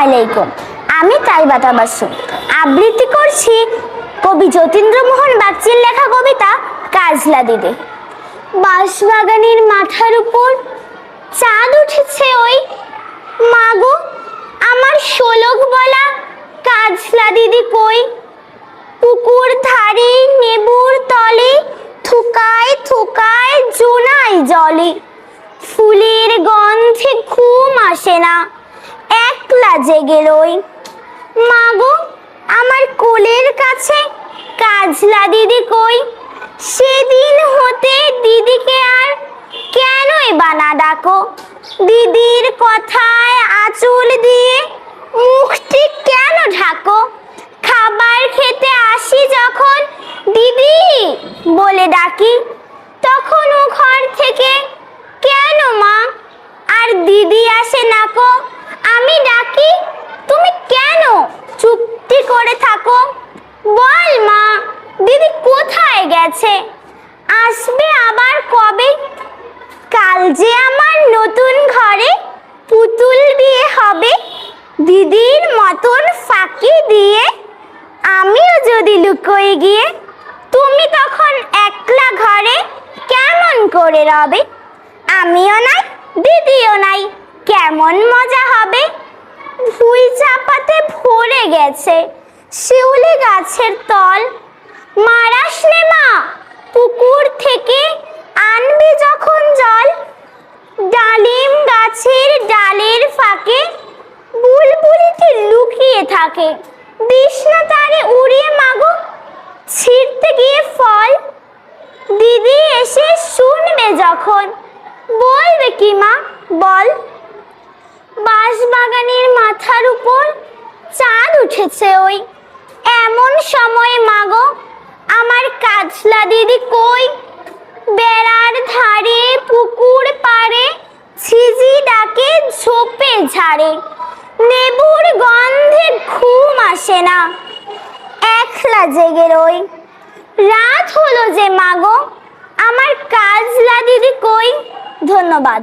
আলাইকুম। আমি তাইবাতা বাসু আবৃত্তি করছি কবি যতীন্দ্রমোহন বাগচির লেখা কবিতা কাজলা দিদি। বাঁশবাগানের মাথার উপর চাঁদ উঠেছে ওই, মাগো আমার শোলক বলা কাজলা দিদি কই? পুকুর ধারে নেবুর তলে থুকায় থুকায় জোনাই জলে, ফুলের গন্ধে ঘুম আসে না, একলা জেগে রই। মাগো আমার কোলের কাছে কাজলা দিদি কই? সেদিন হতে দিদিকে আর কেনই বানা ডাকো? দিদির কথায় আঁচল দিয়ে মুখটি কেন ঢাকো? খাবার খেতে আসি যখন দিদি বলে ডাকি, তখন ও ঘর থেকে কেন মা আর দিদি আসে না কো? আমি ডাকি তুমি কেন চুপটি করে থাকো? বল মা দিদি কোথায় গেছে, আসবে আবার কবে? কাল যে আমার নতুন ঘরে পুতুল বিয়ে হবে, দিদির মতন ফাঁকি দিয়ে আমিও যদি লুকোয় গিয়ে, তুমি তখন একলা ঘরে কেমন করে রবে? আমিও নাই দিদিও নাই, কেমন মজা হবে? ভুই চাপাতে ভরে গেছে শিউলি গাছের তল, মারাস নে মা পুকুর থেকে আনবি যখন জল। ডালিম গাছের ডালের ফাঁকে বুলবুলিটি লুকিয়ে থাকে, দিস না তারে উড়িয়ে মাগো ছিঁড়তে গিয়ে ফল। দিদি এসে শুনবে যখন বলবে কি মা বল? বাঁশবাগানের মাথার উপর চাঁদ উঠেছে ওই, এমন সময় মাগো আমার কাজলা দিদি কই? বেড়ার ধারে পুকুর পাড়ে ঝিঝি ডাকে ঝোপে ঝাড়ে, নেবুর গন্ধে ঘুম আসে না, একলা জেগে রই। রাত হলো যে মাগো আমার কাজলা দিদি কই? ধন্যবাদ।